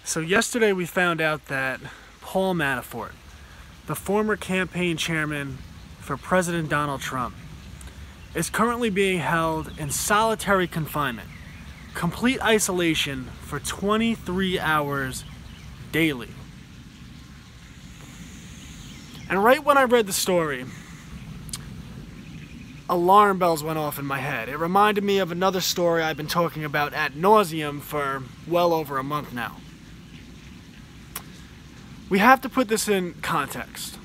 So yesterday we found out that Paul Manafort, the former campaign chairman for President Donald Trump, is currently being held in solitary confinement, complete isolation for 23 hours daily. And right when I read the story, alarm bells went off in my head. It reminded me of another story I've been talking about ad nauseum for well over a month now. We have to put this in context.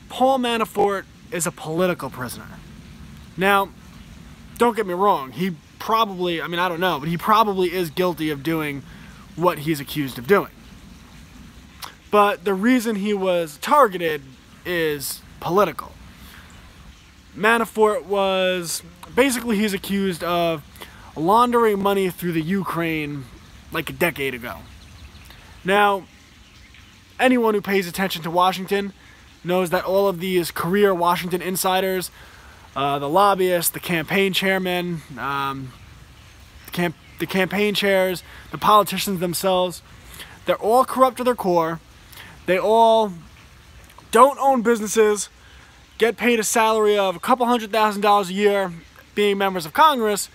Paul Manafort is a political prisoner. Now, don't get me wrong, he probably, I don't know, but he probably is guilty of doing what he's accused of doing. But the reason he was targeted is political. Manafort was, basically he's accused of laundering money through the Ukraine like a decade ago. Now, anyone who pays attention to Washington knows that all of these career Washington insiders, the lobbyists, the campaign chairmen, the campaign chairs, the politicians themselves, they're all corrupt to their core. They all don't own businesses, get paid a salary of a couple $100,000 a year being members of Congress,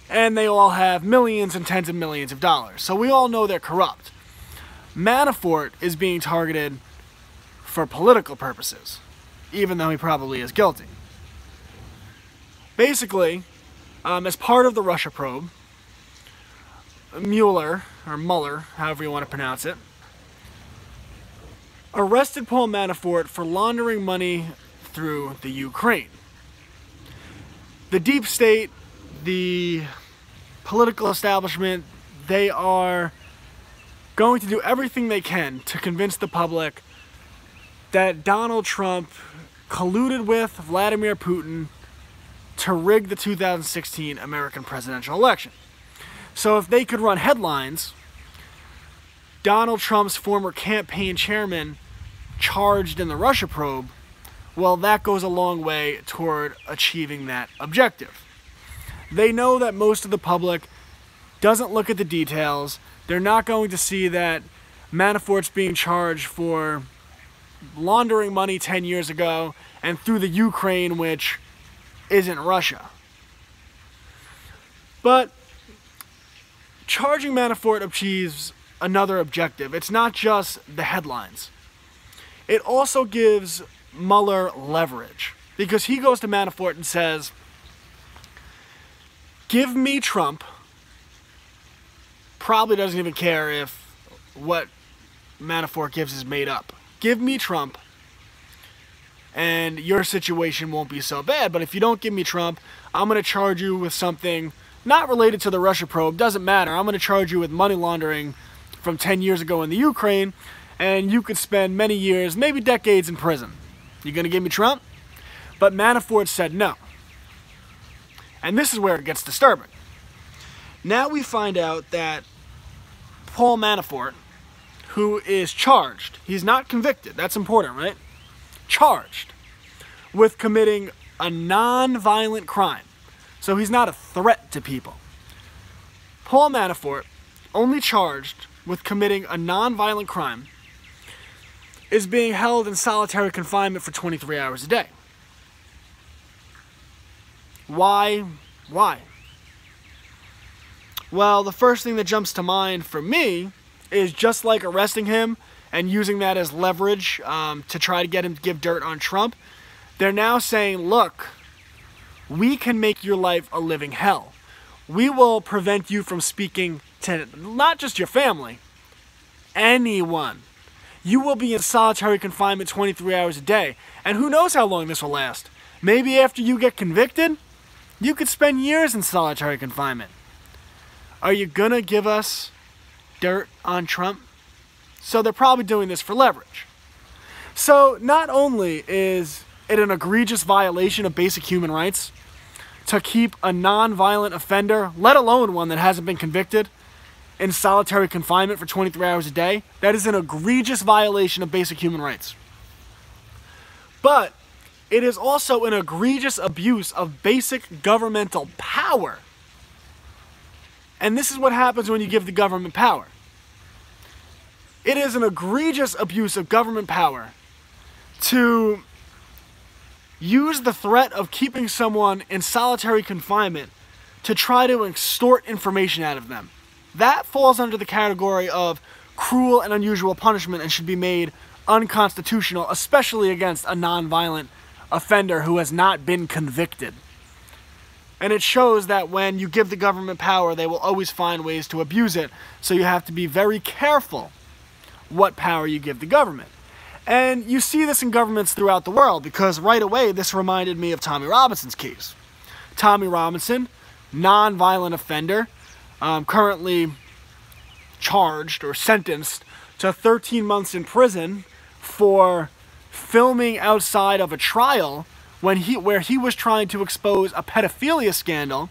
and they all have millions and tens of millions of dollars. So we all know they're corrupt. Manafort is being targeted for political purposes, even though he probably is guilty. Basically, as part of the Russia probe, Mueller, or Mueller, however you want to pronounce it, arrested Paul Manafort for laundering money through the Ukraine. The deep state, the political establishment, they are going to do everything they can to convince the public that Donald Trump colluded with Vladimir Putin to rig the 2016 American presidential election. So if they could run headlines, Donald Trump's former campaign chairman charged in the Russia probe, well, that goes a long way toward achieving that objective. They know that most of the public doesn't look at the details. They're not going to see that Manafort's being charged for laundering money 10 years ago and through the Ukraine, which isn't Russia. But charging Manafort achieves another objective. It's not just the headlines. It also gives Mueller leverage, because he goes to Manafort and says, give me Trump. Probably doesn't even care if what Manafort gives is made up. Give me Trump, and your situation won't be so bad. But if you don't give me Trump, I'm going to charge you with something not related to the Russia probe. Doesn't matter. I'm going to charge you with money laundering from 10 years ago in the Ukraine, and you could spend many years, maybe decades in prison. You going to give me Trump? But Manafort said no. And this is where it gets disturbing. Now we find out that Paul Manafort, who is charged, he's not convicted, that's important, right? Charged with committing a non-violent crime. So he's not a threat to people. Paul Manafort, only charged with committing a non-violent crime, is being held in solitary confinement for 23 hours a day. Why? Well, the first thing that jumps to mind for me is, just like arresting him and using that as leverage to try to get him to give dirt on Trump, they're now saying, look, we can make your life a living hell. We will prevent you from speaking to not just your family, anyone. You will be in solitary confinement 23 hours a day. And who knows how long this will last? Maybe after you get convicted, you could spend years in solitary confinement. Are you gonna give us dirt on Trump? So they're probably doing this for leverage. So not only is it an egregious violation of basic human rights to keep a non-violent offender, let alone one that hasn't been convicted, in solitary confinement for 23 hours a day, that is an egregious violation of basic human rights. But it is also an egregious abuse of basic governmental power. And this is what happens when you give the government power. It is an egregious abuse of government power to use the threat of keeping someone in solitary confinement to try to extort information out of them. That falls under the category of cruel and unusual punishment and should be made unconstitutional, especially against a non-violent offender who has not been convicted. And it shows that when you give the government power, they will always find ways to abuse it, so you have to be very careful what power you give the government. And you see this in governments throughout the world, because right away this reminded me of Tommy Robinson's case. Tommy Robinson, non-violent offender, currently charged or sentenced to 13 months in prison for filming outside of a trial where he was trying to expose a pedophilia scandal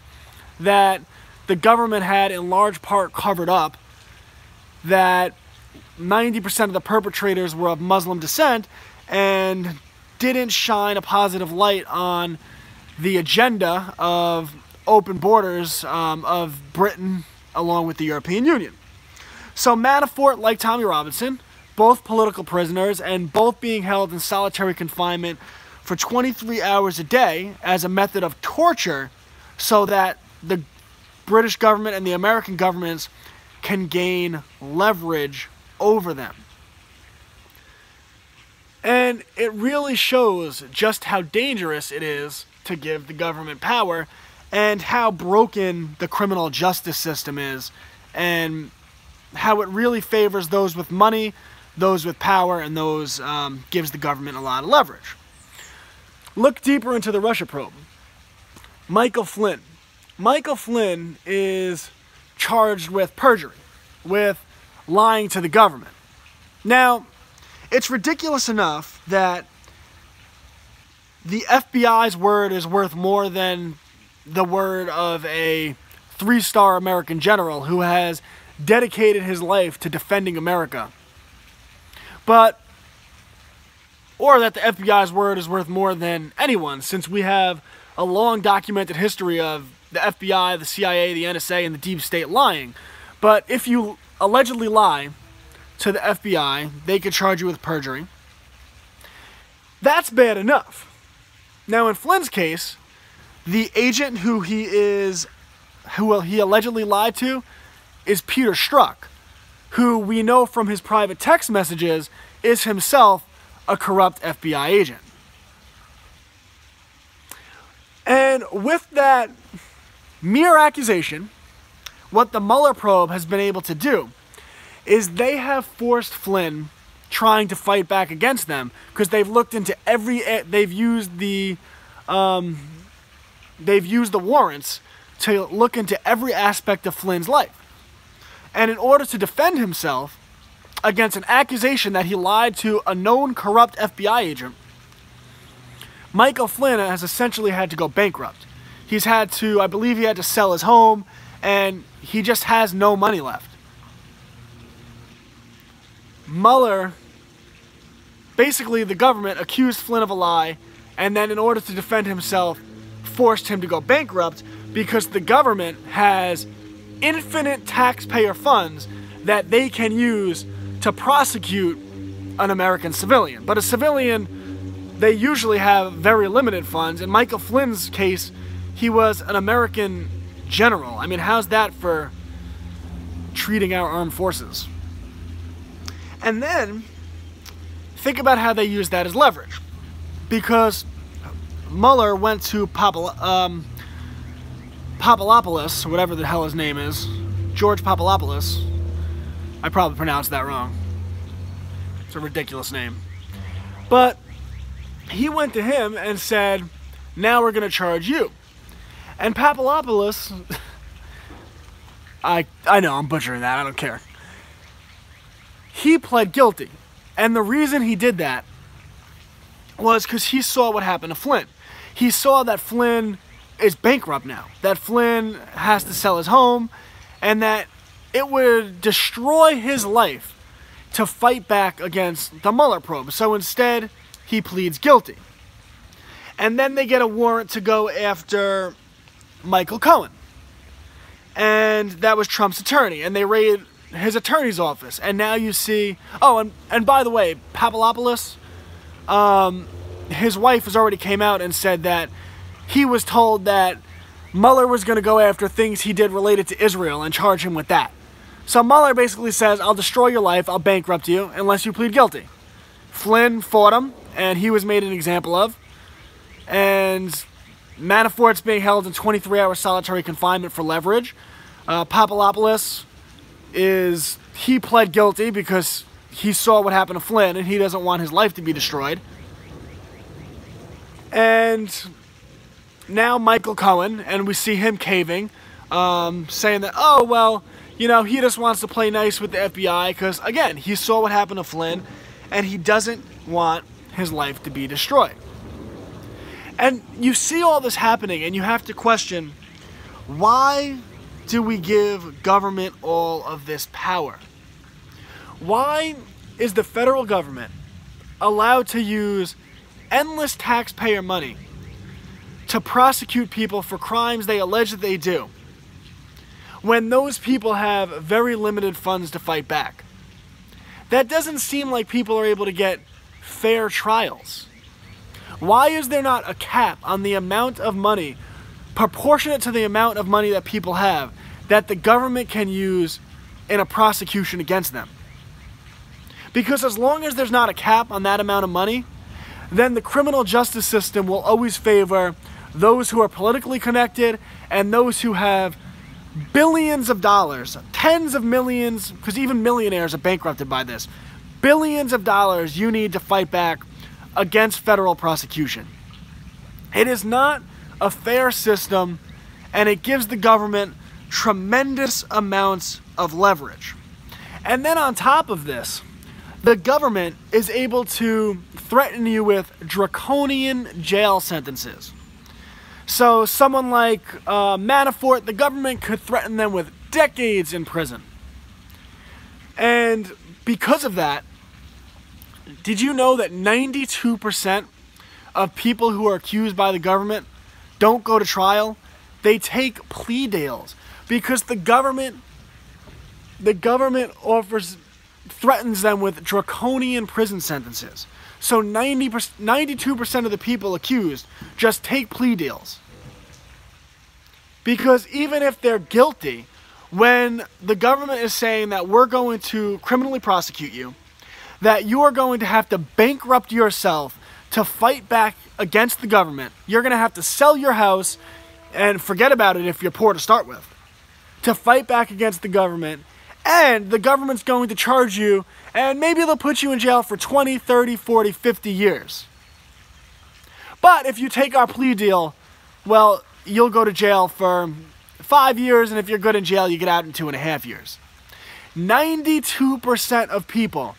that the government had in large part covered up, that 90% of the perpetrators were of Muslim descent and didn't shine a positive light on the agenda of open borders of Britain along with the European Union. So Manafort, like Tommy Robinson, both political prisoners and both being held in solitary confinement for 23 hours a day as a method of torture so that the British government and the American governments can gain leverage over them. And it really shows just how dangerous it is to give the government power and how broken the criminal justice system is, and how it really favors those with money, those with power, and those gives the government a lot of leverage. Look deeper into the Russia probe. Michael Flynn. Michael Flynn is charged with perjury, with lying to the government. Now, it's ridiculous enough that the FBI's word is worth more than the word of a 3-star American general who has dedicated his life to defending America. Or that the FBI's word is worth more than anyone, since we have a long documented history of the FBI, the CIA, the NSA, and the deep state lying. But if you allegedly lie to the FBI, they could charge you with perjury. That's bad enough. Now in Flynn's case, the agent who he allegedly lied to is Peter Strzok, who we know from his private text messages is himself a corrupt FBI agent. And with that mere accusation, what the Mueller probe has been able to do is they have forced Flynn trying to fight back against them, because they've looked into they've used the warrants to look into every aspect of Flynn's life. And in order to defend himself against an accusation that he lied to a known corrupt FBI agent, Michael Flynn has essentially had to go bankrupt. He's had to, I believe he had to sell his home, and he just has no money left. Mueller, basically the government, accused Flynn of a lie, and then in order to defend himself, forced him to go bankrupt, because the government has infinite taxpayer funds that they can use to prosecute an American civilian. But a civilian, they usually have very limited funds. In Michael Flynn's case, he was an American general. I mean, how's that for treating our armed forces? And then, think about how they use that as leverage. Because Mueller went to Papalopoulos, or whatever the hell his name is, George Papalopoulos. I probably pronounced that wrong. It's a ridiculous name. But he went to him and said, now we're going to charge you. And Papalopoulos, I know, I'm butchering that, I don't care. He pled guilty. And the reason he did that was because he saw what happened to Flynn. He saw that Flynn is bankrupt now, that Flynn has to sell his home, and that it would destroy his life to fight back against the Mueller probe. So instead, he pleads guilty. And then they get a warrant to go after Michael Cohen. And that was Trump's attorney. And they raid his attorney's office. And now you see, oh, and by the way, Papalopoulos, his wife has already came out and said that he was told that Mueller was going to go after things he did related to Israel and charge him with that. So Mueller basically says, I'll destroy your life, I'll bankrupt you, unless you plead guilty. Flynn fought him, and he was made an example of. And Manafort's being held in 23-hour solitary confinement for leverage. Papalopoulos he pled guilty because he saw what happened to Flynn, and he doesn't want his life to be destroyed. And now Michael Cohen, and we see him caving, saying that, oh, well, you know, he just wants to play nice with the FBI because, again, he saw what happened to Flynn, and he doesn't want his life to be destroyed. And you see all this happening, and you have to question, why do we give government all of this power? Why is the federal government allowed to use endless taxpayer money to prosecute people for crimes they allege that they do, when those people have very limited funds to fight back? That doesn't seem like people are able to get fair trials. Why is there not a cap on the amount of money, proportionate to the amount of money that people have, that the government can use in a prosecution against them? Because as long as there's not a cap on that amount of money, then the criminal justice system will always favor those who are politically connected and those who have billions of dollars, tens of millions, because even millionaires are bankrupted by this, billions of dollars you need to fight back against federal prosecution. It is not a fair system, and it gives the government tremendous amounts of leverage. And then on top of this, the government is able to threaten you with draconian jail sentences. So someone like Manafort, the government could threaten them with decades in prison. And because of that, did you know that 92% of people who are accused by the government don't go to trial? They take plea deals because the government threatens them with draconian prison sentences. So 92% of the people accused just take plea deals. Because even if they're guilty, when the government is saying that we're going to criminally prosecute you, that you are going to have to bankrupt yourself to fight back against the government, you're going to have to sell your house, and forget about it if you're poor to start with, to fight back against the government, and the government's going to charge you, and maybe they'll put you in jail for 20, 30, 40, 50 years. But if you take our plea deal, well, you'll go to jail for 5 years, and if you're good in jail, you get out in 2.5 years. 92% of people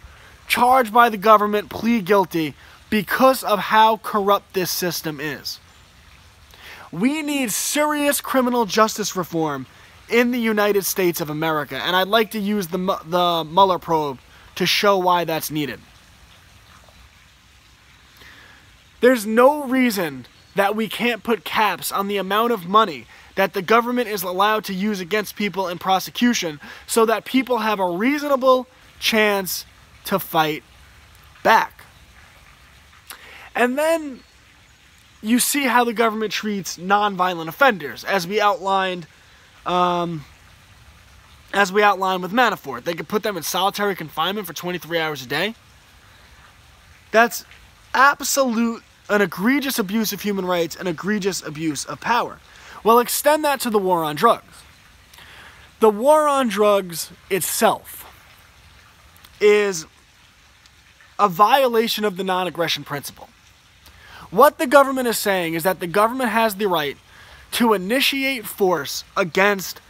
charged by the government plead guilty because of how corrupt this system is. We need serious criminal justice reform in the United States of America, and I'd like to use the Mueller Probe to show why that's needed. There's no reason that we can't put caps on the amount of money that the government is allowed to use against people in prosecution so that people have a reasonable chance to fight back. And then you see how the government treats nonviolent offenders, as we outlined with Manafort. They could put them in solitary confinement for 23 hours a day. That's an egregious abuse of human rights, an egregious abuse of power. Well, extend that to the war on drugs. The war on drugs itself is a violation of the non-aggression principle. What the government is saying is that the government has the right to initiate force against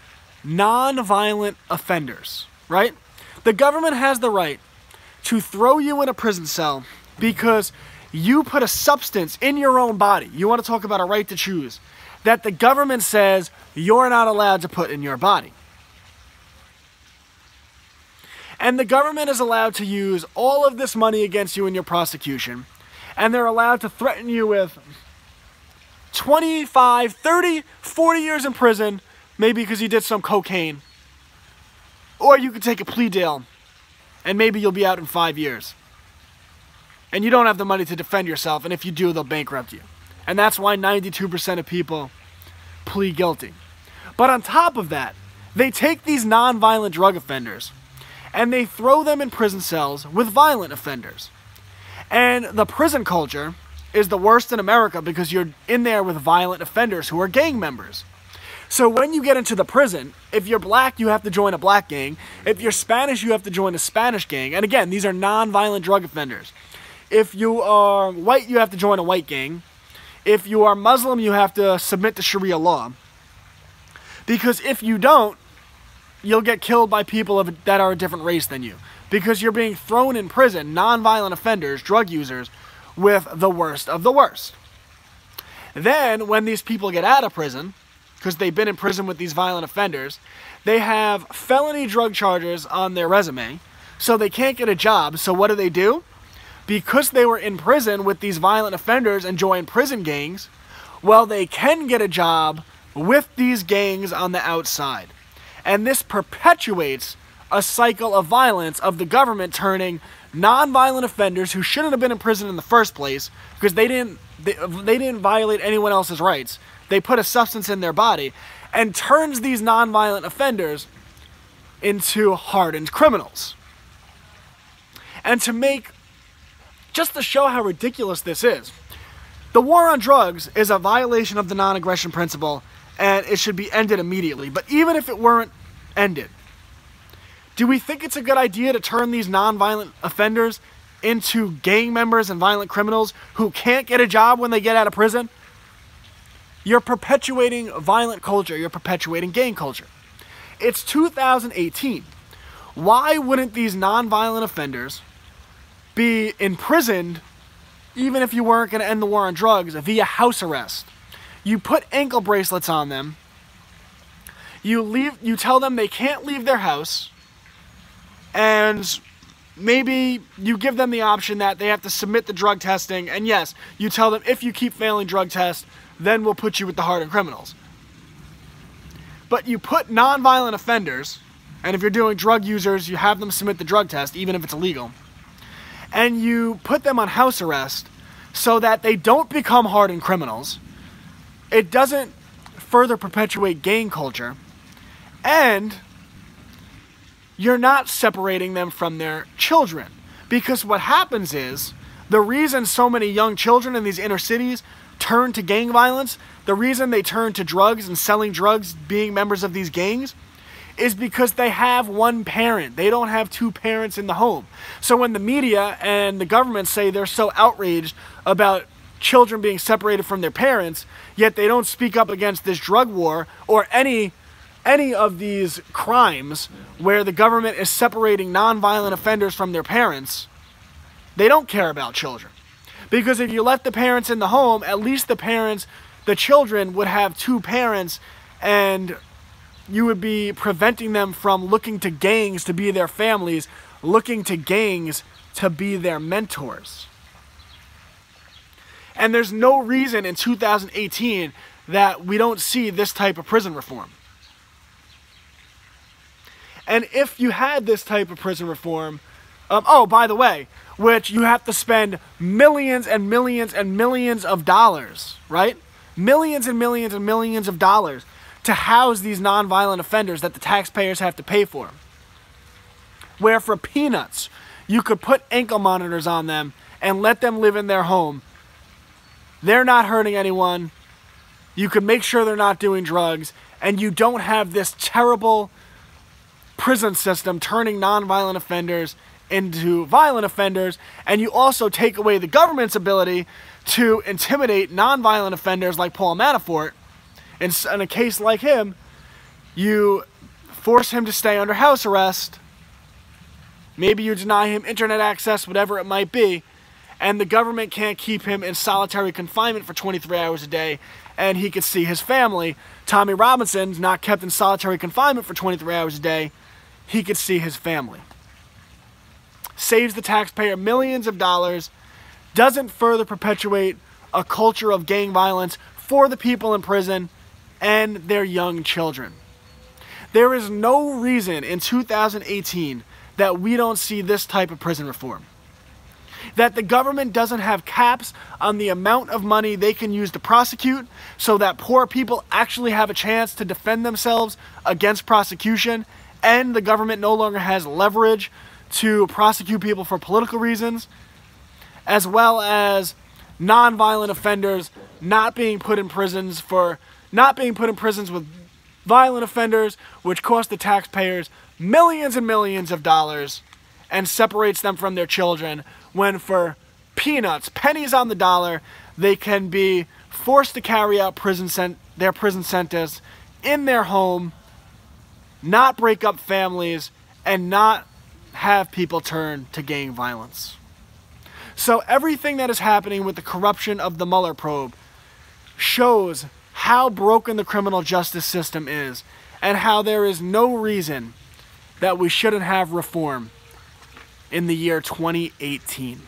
non-violent offenders, right? The government has the right to throw you in a prison cell because you put a substance in your own body. You want to talk about a right to choose that the government says you're not allowed to put in your body. And the government is allowed to use all of this money against you in your prosecution, and they're allowed to threaten you with 25, 30, 40 years in prison, maybe because you did some cocaine, Or you could take a plea deal and maybe you'll be out in 5 years. And you don't have the money to defend yourself, and if you do, they'll bankrupt you. And that's why 92% of people plead guilty. But on top of that, they take these non-violent drug offenders and they throw them in prison cells with violent offenders. And the prison culture is the worst in America because you're in there with violent offenders who are gang members. So when you get into the prison, if you're black, you have to join a black gang. If you're Spanish, you have to join a Spanish gang. And again, these are non-violent drug offenders. If you are white, you have to join a white gang. If you are Muslim, you have to submit to Sharia law. Because if you don't, you'll get killed by people that are a different race than you. Because you're being thrown in prison, non-violent offenders, drug users, with the worst of the worst. Then, when these people get out of prison, because they've been in prison with these violent offenders, they have felony drug charges on their resume, so they can't get a job. So what do? Because they were in prison with these violent offenders and joined prison gangs, well, they can get a job with these gangs on the outside. And this perpetuates a cycle of violence of the government turning non-violent offenders who shouldn't have been in prison in the first place because they didn't violate anyone else's rights. They put a substance in their body and turns these non-violent offenders into hardened criminals. And just to show how ridiculous this is, the war on drugs is a violation of the non-aggression principle and it should be ended immediately. But even if it weren't ended, do we think it's a good idea to turn these non-violent offenders into gang members and violent criminals who can't get a job when they get out of prison? You're perpetuating violent culture. You're perpetuating gang culture. It's 2018. Why wouldn't these non-violent offenders be imprisoned even if you weren't going to end the war on drugs via house arrest? You put ankle bracelets on them. You tell them they can't leave their house. And maybe you give them the option that they have to submit the drug testing. And yes, you tell them if you keep failing drug tests, then we'll put you with the hardened criminals. But you put non-violent offenders, and if you're doing drug users, you have them submit the drug test, even if it's illegal. And you put them on house arrest so that they don't become hardened criminals. It doesn't further perpetuate gang culture. And you're not separating them from their children. Because what happens is, the reason so many young children in these inner cities turn to gang violence, the reason they turn to drugs and selling drugs, being members of these gangs, is because they have one parent. They don't have two parents in the home. So when the media and the government say they're so outraged about children being separated from their parents, yet they don't speak up against this drug war or any of these crimes where the government is separating non-violent offenders from their parents, they don't care about children. Because if you left the parents in the home, at least the children would have two parents, and you would be preventing them from looking to gangs to be their families, looking to gangs to be their mentors. And there's no reason in 2018 that we don't see this type of prison reform. And if you had this type of prison reform, oh, by the way, which you have to spend millions and millions and millions of dollars, right? Millions and millions and millions of dollars to house these non-violent offenders that the taxpayers have to pay for. Where for peanuts, you could put ankle monitors on them and let them live in their home. They're not hurting anyone. You could make sure they're not doing drugs, and you don't have this terrible prison system turning non-violent offenders into violent offenders, and you also take away the government's ability to intimidate non-violent offenders like Paul Manafort. In a case like him, you force him to stay under house arrest. Maybe you deny him internet access, whatever it might be, and the government can't keep him in solitary confinement for 23 hours a day, and he could see his family. Tommy Robinson's not kept in solitary confinement for 23 hours a day. He could see his family. Saves the taxpayer millions of dollars, doesn't further perpetuate a culture of gang violence for the people in prison and their young children. There is no reason in 2018 that we don't see this type of prison reform. That the government doesn't have caps on the amount of money they can use to prosecute, so that poor people actually have a chance to defend themselves against prosecution, and the government no longer has leverage to prosecute people for political reasons, as well as non-violent offenders not being put in prisons with violent offenders, which cost the taxpayers millions and millions of dollars and separates them from their children, when for peanuts, pennies on the dollar, they can be forced to carry out their prison sentence in their home, not break up families, and not have people turn to gang violence. So everything that is happening with the corruption of the Mueller probe shows how broken the criminal justice system is, and how there is no reason that we shouldn't have reform in the year 2018.